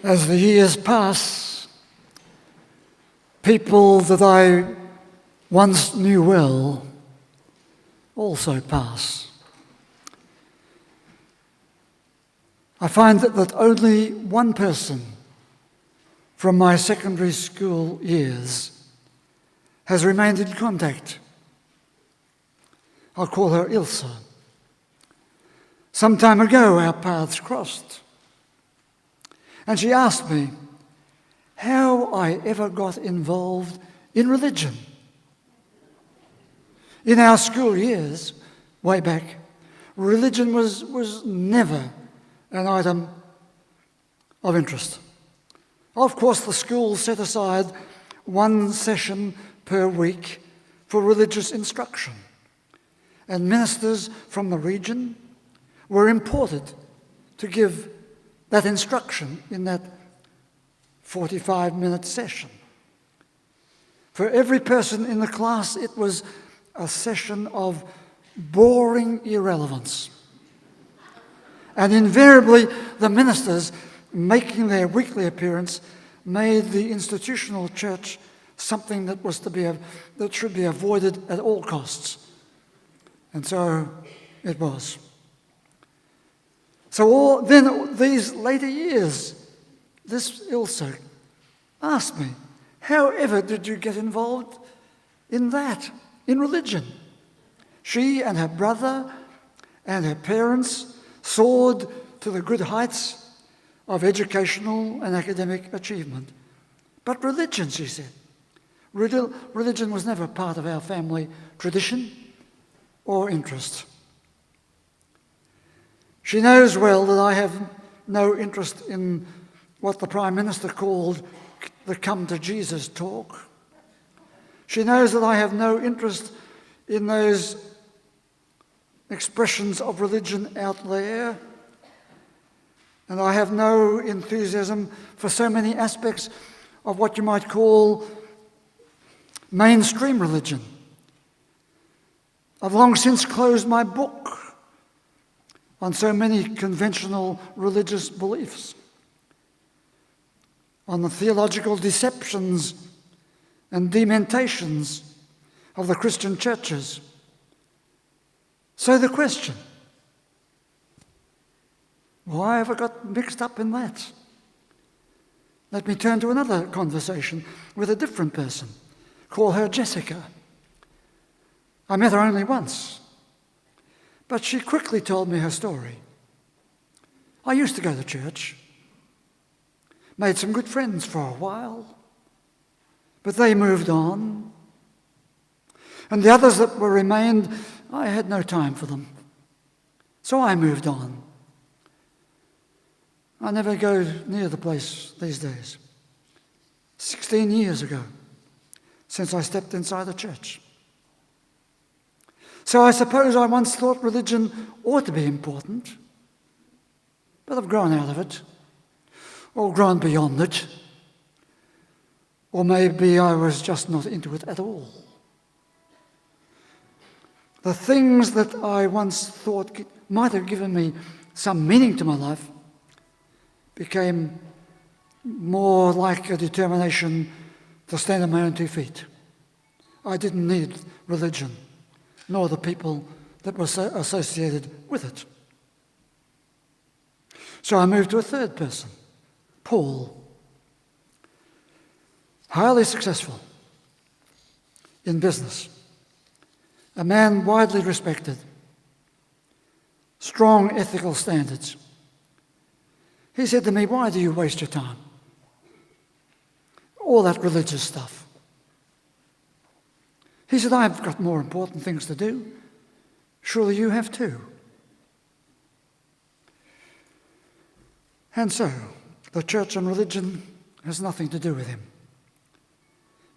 As the years pass, people that I once knew well also pass. I find that only one person from my secondary school years has remained in contact. I'll call her Ilse. Some time ago, our paths crossed. And she asked me how I ever got involved in religion. In our school years, way back, religion was never an item of interest. Of course, the school set aside one session per week for religious instruction, and ministers from the region were imported to give that instruction in that 45-minute session. For every person in the class, it was a session of boring irrelevance. And invariably, the ministers making their weekly appearance made the institutional church something that should be avoided at all costs. And so it was. So then these later years, this Ilse asked me, how ever did you get involved in that, in religion? She and her brother and her parents soared to the good heights of educational and academic achievement. But religion, she said, religion was never part of our family tradition or interest. She knows well that I have no interest in what the Prime Minister called the Come to Jesus talk. She knows that I have no interest in those expressions of religion out there, and I have no enthusiasm for so many aspects of what you might call mainstream religion. I've long since closed my book on so many conventional religious beliefs, on the theological deceptions and dementations of the Christian churches. So the question, why have I got mixed up in that? Let me turn to another conversation with a different person. Call her Jessica. I met her only once, but she quickly told me her story. I used to go to church, made some good friends for a while, but they moved on. And the others that were remained, I had no time for them. So I moved on. I never go near the place these days. 16 years ago, since I stepped inside the church. So I suppose I once thought religion ought to be important, but I've grown out of it, or grown beyond it, or maybe I was just not into it at all. The things that I once thought might have given me some meaning to my life became more like a determination to stand on my own 2 feet. I didn't need religion, nor the people that were associated with it. So I moved to a third person, Paul. Highly successful in business, a man widely respected, strong ethical standards. He said to me, why do you waste your time? All that religious stuff. He said, I've got more important things to do. Surely you have too. And so, the church and religion has nothing to do with him,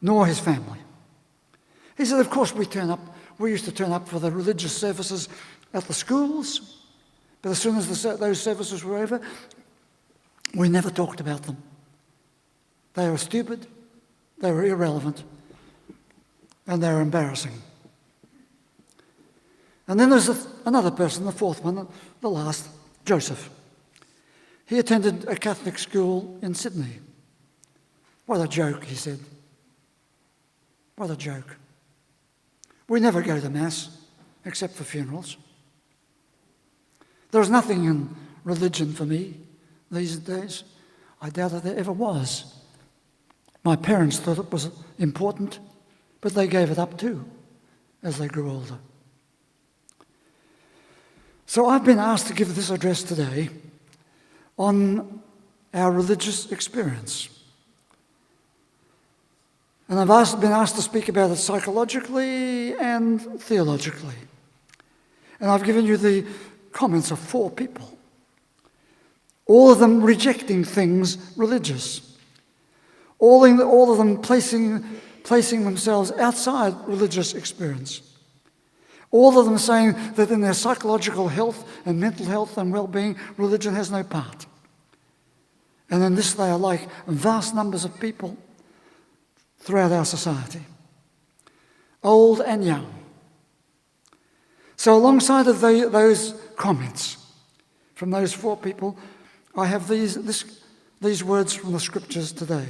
nor his family. He said, of course we used to turn up for the religious services at the schools, but as soon as those services were over, we never talked about them. They were stupid, they were irrelevant, and they were embarrassing. And then there's another person, the fourth one, the last, Joseph. He attended a Catholic school in Sydney. What a joke, he said. What a joke. We never go to Mass except for funerals. There's nothing in religion for me these days. I doubt if there ever was. My parents thought it was important, but they gave it up too as they grew older. So I've been asked to give this address today on our religious experience. And I've been asked to speak about it psychologically and theologically. And I've given you the comments of 4 people, all of them rejecting things religious, all of them placing themselves outside religious experience, all of them saying that in their psychological health and mental health and well-being, religion has no part. And in this they are like vast numbers of people throughout our society, old and young. So alongside of those comments from those 4 people, I have these words from the Scriptures today.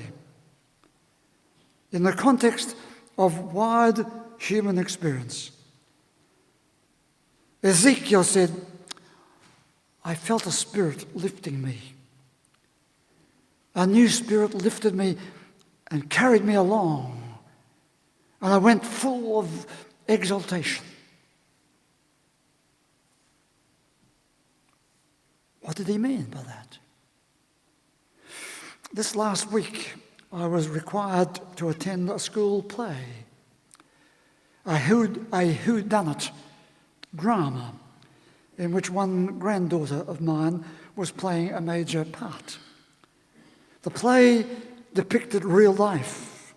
In the context of wide human experience, Ezekiel said, I felt a spirit lifting me. A new spirit lifted me and carried me along, and I went full of exaltation. What did he mean by that? This last week, I was required to attend a school play, a whodunit drama, in which one granddaughter of mine was playing a major part. The play depicted real life,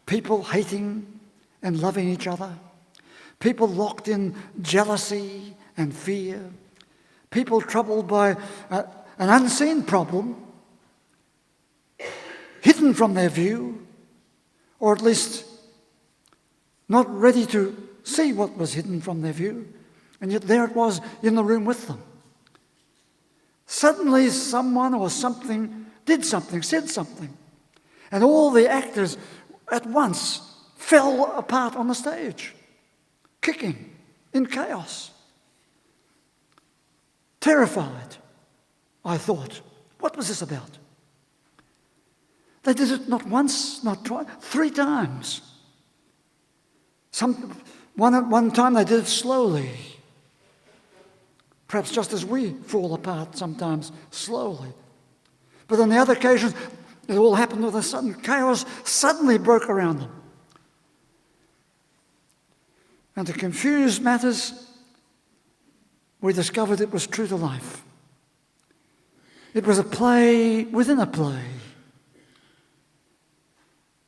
people hating and loving each other, people locked in jealousy and fear, people troubled by an unseen problem, hidden from their view, or at least not ready to see what was hidden from their view, and yet there it was in the room with them. Suddenly someone or something did something, said something, and all the actors at once fell apart on the stage, kicking in chaos. Terrified, I thought, what was this about? They did it not once, not twice, 3 times. One time they did it slowly, perhaps just as we fall apart sometimes, slowly. But on the other occasions, it all happened with a sudden. Chaos suddenly broke around them. And to confuse matters, we discovered it was true to life. It was a play within a play.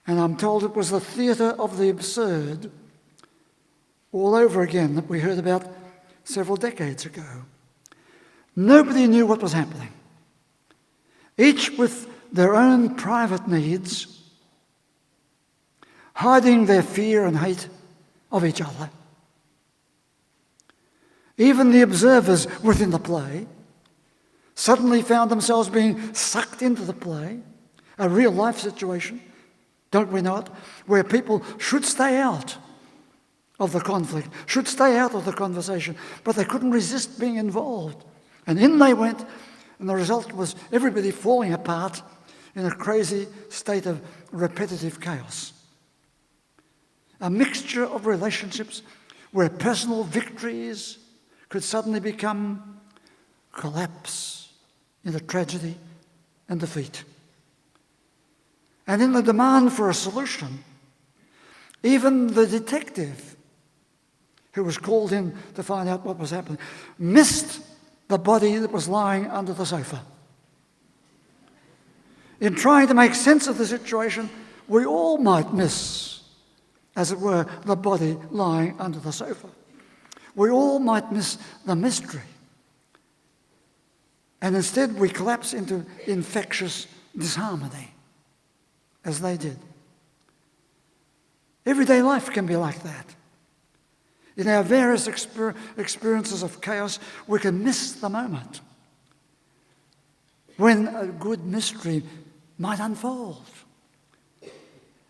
And I'm told it was the theatre of the absurd all over again that we heard about several decades ago. Nobody knew what was happening. Each with their own private needs, hiding their fear and hate of each other. Even the observers within the play suddenly found themselves being sucked into the play, a real life situation, don't we know it, where people should stay out of the conflict, should stay out of the conversation, but they couldn't resist being involved. And in they went, and the result was everybody falling apart in a crazy state of repetitive chaos. A mixture of relationships where personal victories could suddenly become collapse into tragedy and defeat. And in the demand for a solution, even the detective who was called in to find out what was happening missed the body that was lying under the sofa. In trying to make sense of the situation, we all might miss, as it were, the body lying under the sofa. We all might miss the mystery. And instead we collapse into infectious disharmony, as they did. Everyday life can be like that. In our various experiences of chaos, we can miss the moment. when a good mystery might unfold.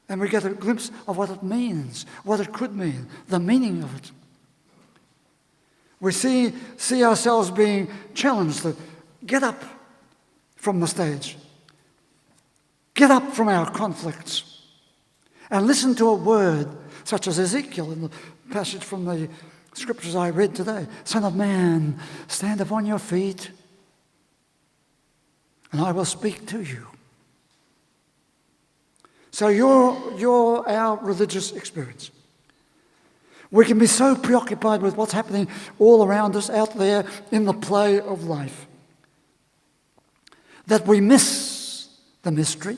And we get a glimpse of what it means, what it could mean, the meaning of it. We see ourselves being challenged to get up from the stage, get up from our conflicts, and listen to a word such as Ezekiel in the passage from the scriptures I read today. Son of man, stand upon your feet, and I will speak to you. So you're our religious experience. We can be so preoccupied with what's happening all around us out there in the play of life that we miss the mystery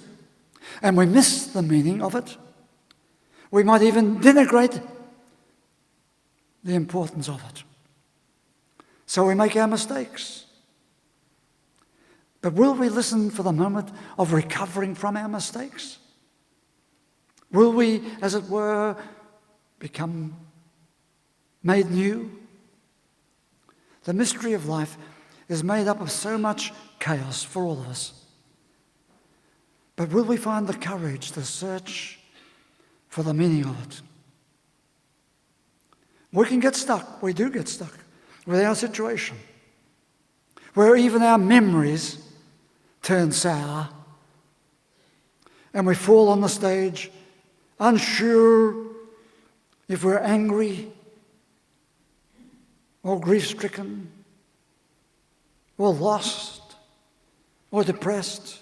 and we miss the meaning of it. We might even denigrate the importance of it. So we make our mistakes. But will we listen for the moment of recovering from our mistakes? Will we, as it were, become made new? The mystery of life is made up of so much chaos for all of us. But will we find the courage to search for the meaning of it? We can get stuck, we do get stuck with our situation, where even our memories turn sour and we fall on the stage unsure if we're angry or grief-stricken or lost or depressed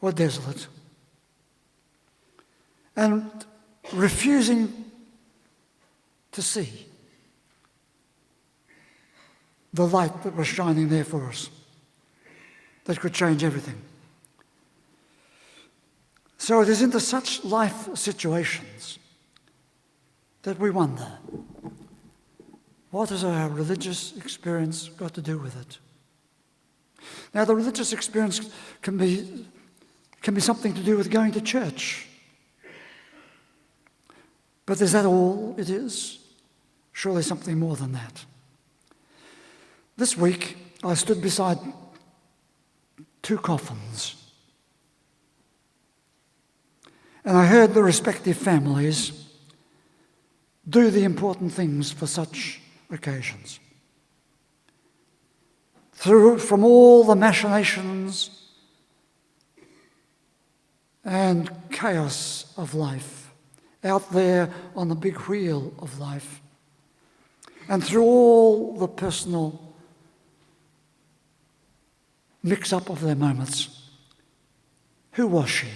or desolate, and refusing to see the light that was shining there for us that could change everything. So it is into such life situations that we wonder, what has our religious experience got to do with it? Now, the religious experience can be something to do with going to church. But is that all it is? Surely something more than that. This week, I stood beside two coffins. And I heard the respective families do the important things for such occasions. From all the machinations and chaos of life out there on the big wheel of life, and through all the personal mix-up of their moments, who was she?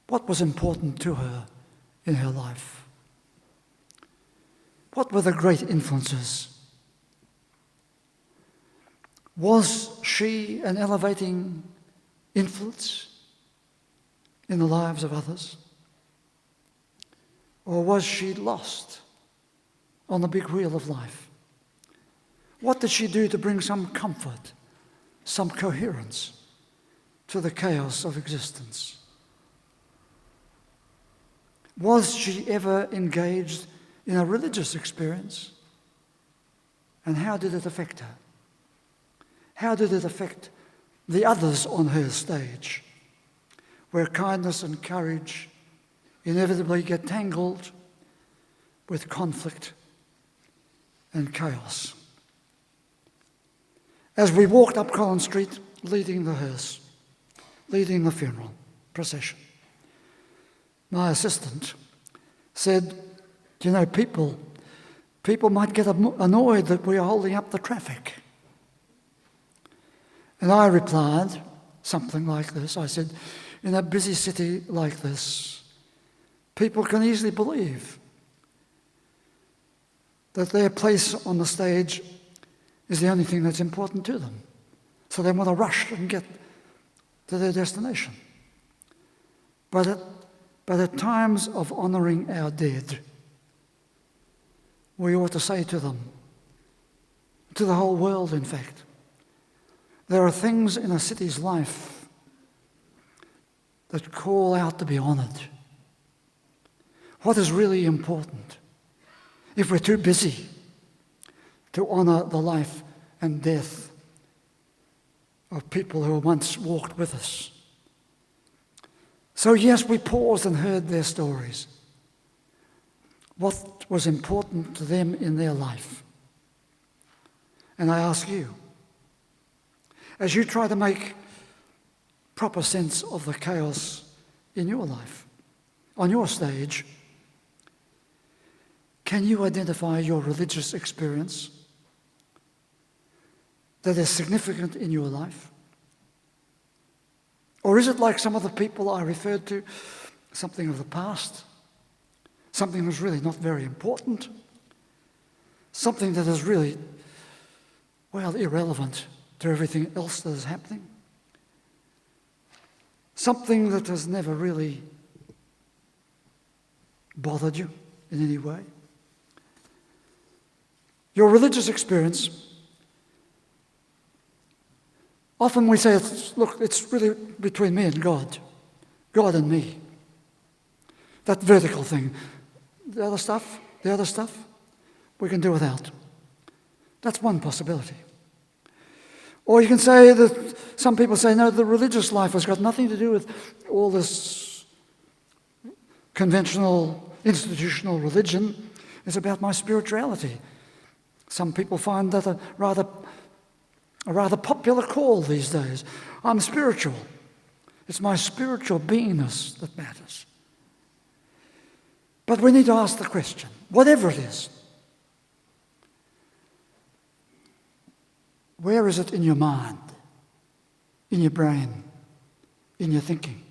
What was important to her in her life? What were the great influences? Was she an elevating influence in the lives of others? Or was she lost on the big wheel of life? What did she do to bring some comfort, some coherence to the chaos of existence? Was she ever engaged in a religious experience? And how did it affect her? How did it affect the others on her stage, where kindness and courage inevitably get tangled with conflict and chaos? As we walked up Collins Street, leading the hearse, leading the funeral procession, my assistant said, "Do you know, people might get annoyed that we are holding up the traffic." And I replied something like this. I said, in a busy city like this, people can easily believe that their place on the stage is the only thing that's important to them. So they want to rush and get to their destination. But at times of honouring our dead, we ought to say to them, to the whole world in fact, there are things in a city's life that call out to be honoured. What is really important? If we're too busy to honour the life and death of people who once walked with us. So yes, we paused and heard their stories. What was important to them in their life? And I ask you, as you try to make proper sense of the chaos in your life, on your stage, can you identify your religious experience that is significant in your life? Or is it like some of the people I referred to, something of the past, something that was really not very important, something that is really, irrelevant to everything else that is happening, something that has never really bothered you in any way? Your religious experience, often we say, it's really between me and God and me. That vertical thing. The other stuff, we can do without. That's one possibility. Or you can say that some people say, no, the religious life has got nothing to do with all this conventional, institutional religion. It's about my spirituality. Some people find that a rather popular call these days. I'm spiritual. It's my spiritual beingness that matters. But we need to ask the question, whatever it is, where is it in your mind, in your brain, in your thinking?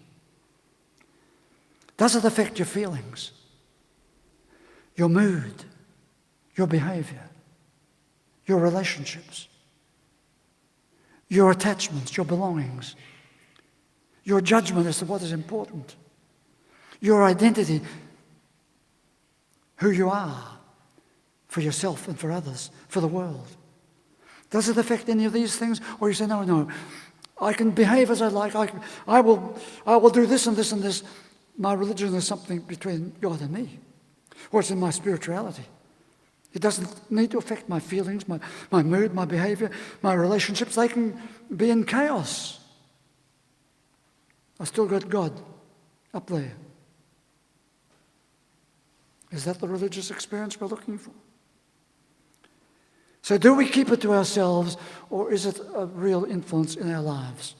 Does it affect your feelings, your mood, your behavior, your relationships, your attachments, your belongings, your judgment as to what is important, your identity, who you are for yourself and for others, for the world? Does it affect any of these things? Or you say, no, I can behave as I like. I will do this and this and this. My religion is something between God and me. Or it's in my spirituality. It doesn't need to affect my feelings, my mood, my behavior, my relationships. They can be in chaos. I've still got God up there. Is that the religious experience we're looking for? So do we keep it to ourselves, or is it a real influence in our lives?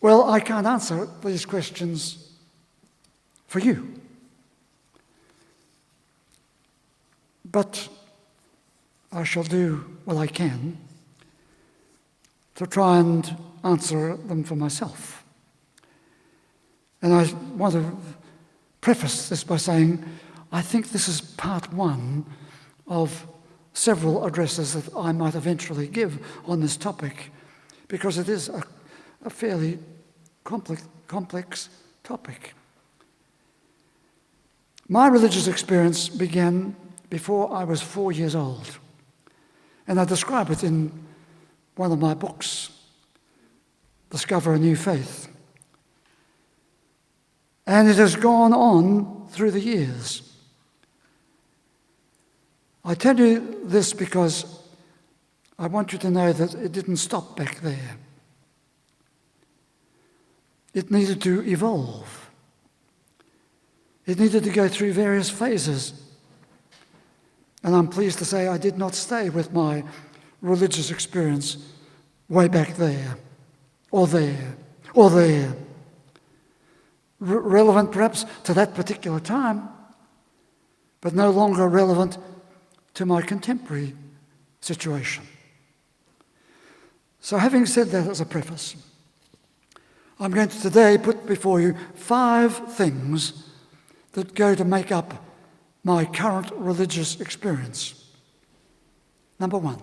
Well, I can't answer these questions for you. But I shall do what I can to try and answer them for myself. And I want to preface this by saying I think this is part one of several addresses that I might eventually give on this topic, because it is a fairly complex topic. My religious experience began before I was 4 years old, and I describe it in one of my books, Discover a New Faith. And it has gone on through the years. I tell you this because I want you to know that it didn't stop back there. It needed to evolve. It needed to go through various phases. And I'm pleased to say I did not stay with my religious experience way back there, or there, or there. Relevant perhaps to that particular time, but no longer relevant to my contemporary situation. So having said that as a preface, I'm going to today put before you 5 things that go to make up my current religious experience. Number 1,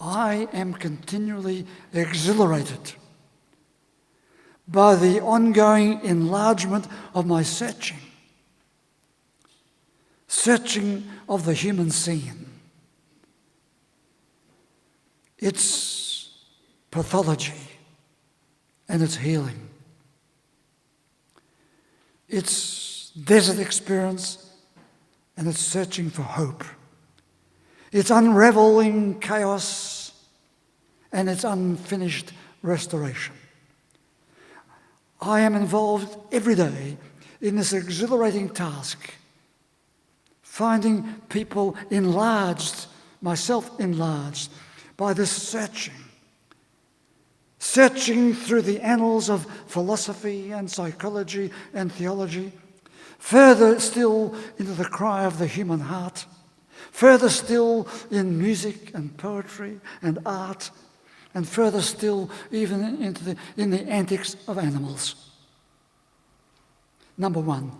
I am continually exhilarated by the ongoing enlargement of my searching of the human scene, its pathology and its healing, its desert experience and its searching for hope, its unraveling chaos and its unfinished restoration. I am involved every day in this exhilarating task, finding people enlarged, myself enlarged, by this searching through the annals of philosophy and psychology and theology, further still into the cry of the human heart, further still in music and poetry and art, and further still even in the antics of animals. Number one,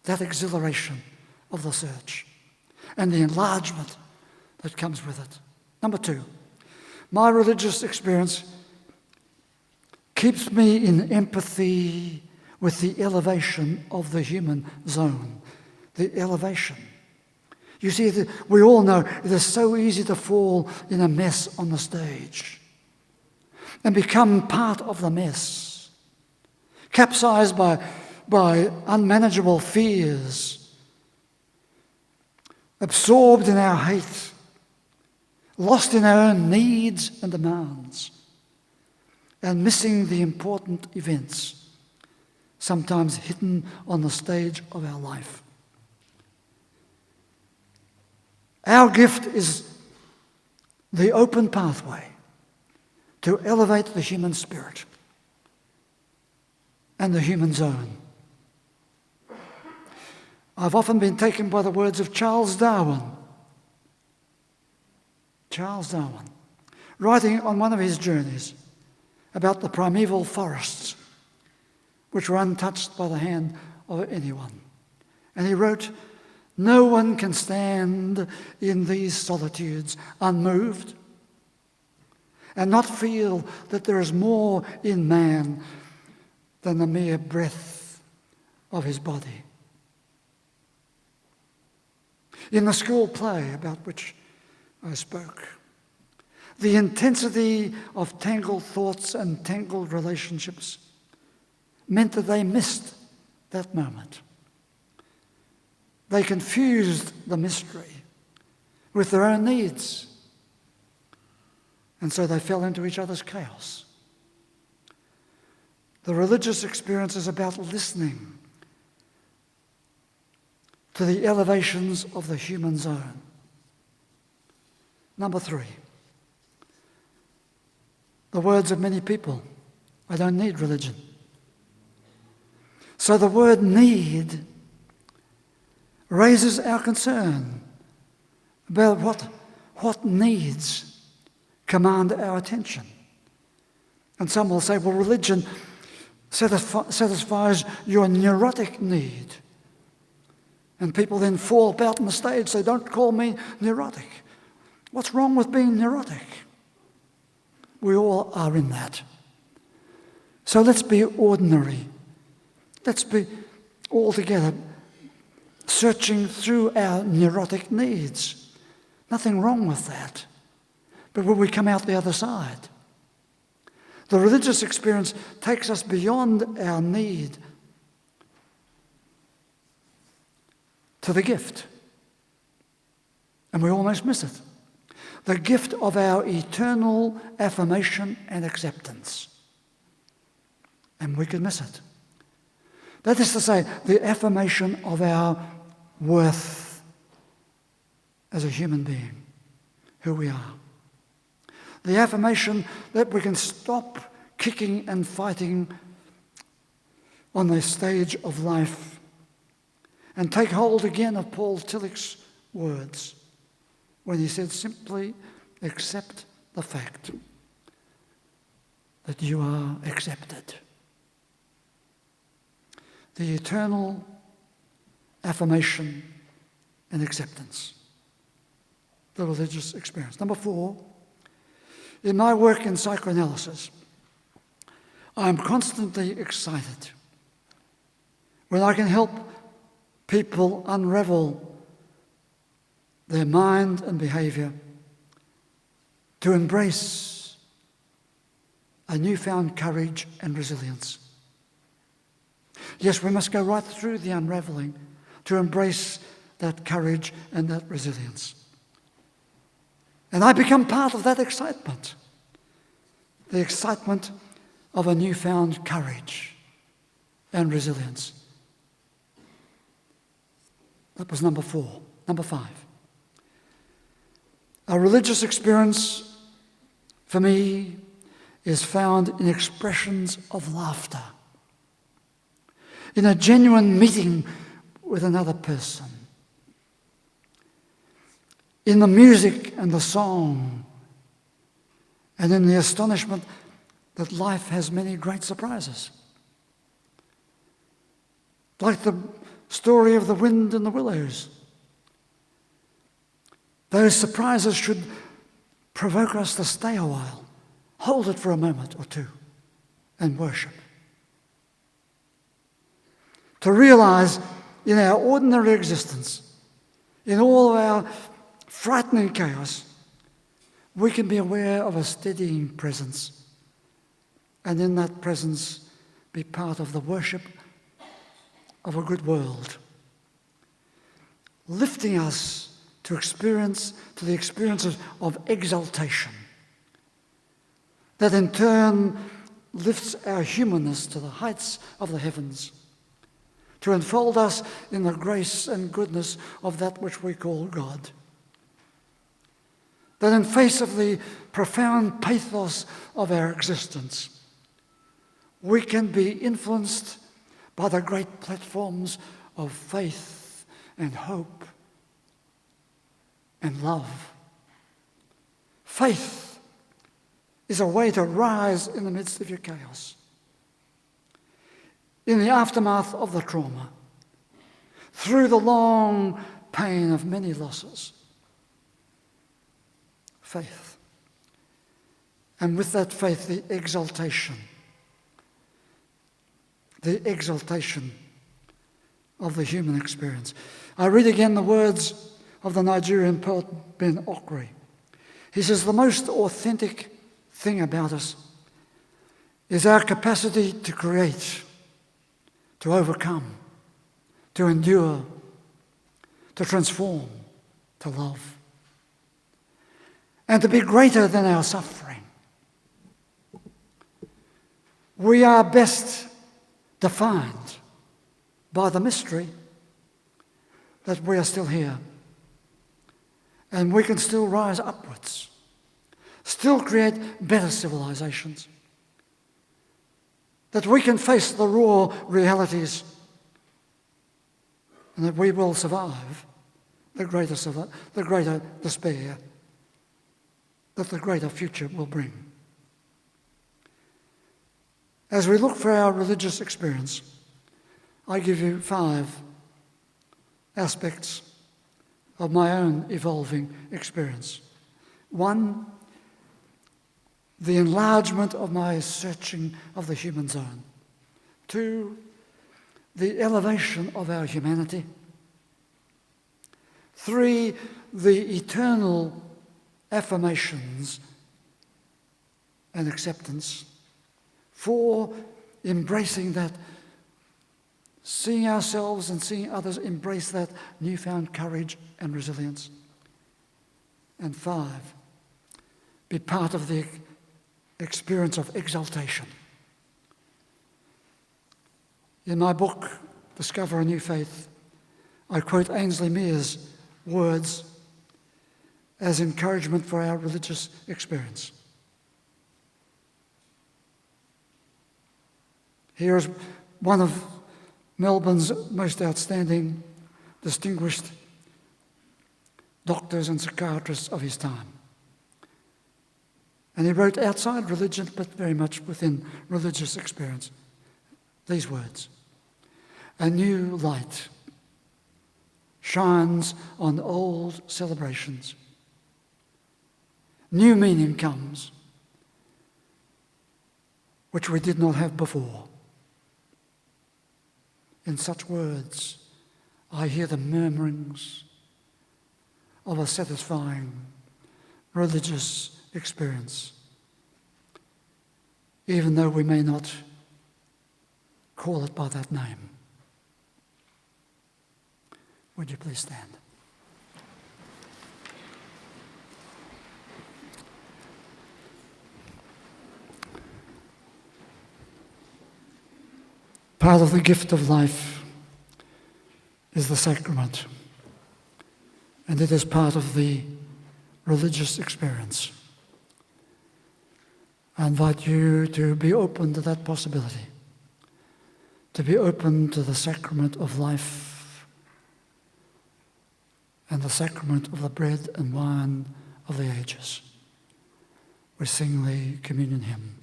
that exhilaration of the search and the enlargement that comes with it. Number two, my religious experience keeps me in empathy with the elevation of the human zone. The elevation. You see, we all know it is so easy to fall in a mess on the stage and become part of the mess, capsized by unmanageable fears, absorbed in our hate, lost in our own needs and demands, and missing the important events, sometimes hidden on the stage of our life. Our gift is the open pathway to elevate the human spirit and the human zone. I've often been taken by the words of Charles Darwin. Charles Darwin, writing on one of his journeys about the primeval forests, which were untouched by the hand of anyone. And he wrote, "No one can stand in these solitudes unmoved and not feel that there is more in man than the mere breath of his body." In the school play about which I spoke, the intensity of tangled thoughts and tangled relationships meant that they missed that moment. They confused the mystery with their own needs, and so they fell into each other's chaos. The religious experience is about listening to the elevations of the human zone. Number three, the words of many people. I don't need religion. So the word need raises our concern about what needs command our attention. And some will say, well, religion satisfies your neurotic need. And people then fall about on the stage, say, don't call me neurotic. What's wrong with being neurotic? We all are in that. So let's be ordinary. Let's be all together searching through our neurotic needs. Nothing wrong with that. But will we come out the other side? The religious experience takes us beyond our need to the gift. And we almost miss it. The gift of our eternal affirmation and acceptance. And we can miss it. That is to say, the affirmation of our worth as a human being, who we are. The affirmation that we can stop kicking and fighting on the stage of life and take hold again of Paul Tillich's words when he said, simply accept the fact that you are accepted. The eternal affirmation and acceptance. The religious experience. Number four, in my work in psychoanalysis, I am constantly excited when I can help people unravel their mind and behaviour to embrace a newfound courage and resilience. Yes, we must go right through the unravelling to embrace that courage and that resilience. And I become part of that excitement, the excitement of a newfound courage and resilience. That was number 4. Number 5. A religious experience for me is found in expressions of laughter, in a genuine meeting with another person, in the music and the song, and in the astonishment that life has many great surprises. Like the story of the wind in the willows. Those surprises should provoke us to stay a while, hold it for a moment or two, and worship. To realize in our ordinary existence, in all of our frightening chaos, we can be aware of a steadying presence, and in that presence be part of the worship of a good world, lifting us to the experiences of exaltation, that in turn lifts our humanness to the heights of the heavens, to enfold us in the grace and goodness of that which we call God. That in face of the profound pathos of our existence, we can be influenced by the great platforms of faith and hope and love. Faith is a way to rise in the midst of your chaos, in the aftermath of the trauma, through the long pain of many losses. Faith. And with that faith, the exaltation of the human experience. I read again the words of the Nigerian poet Ben Okri. He says, the most authentic thing about us is our capacity to create, to overcome, to endure, to transform, to love, and to be greater than our suffering. We are best defined by the mystery that we are still here, and we can still rise upwards, still create better civilizations, that we can face the raw realities, and that we will survive the greater despair that the greater future will bring. As we look for our religious experience, I give you 5 aspects of my own evolving experience. 1, the enlargement of my searching of the human zone. 2, the elevation of our humanity. 3, the eternal affirmations and acceptance. 4, embracing that, seeing ourselves and seeing others embrace that newfound courage and resilience. And 5, be part of the experience of exaltation. In my book, Discover a New Faith, I quote Ainsley Mears' words as encouragement for our religious experience. Here is one of Melbourne's most outstanding, distinguished doctors and psychiatrists of his time. And he wrote outside religion, but very much within religious experience, these words: a new light shines on old celebrations. New meaning comes, which we did not have before. In such words, I hear the murmurings of a satisfying religious experience, even though we may not call it by that name. Would you please stand? Part of the gift of life is the sacrament, and it is part of the religious experience. I invite you to be open to that possibility, to be open to the sacrament of life and the sacrament of the bread and wine of the ages. We sing the communion hymn.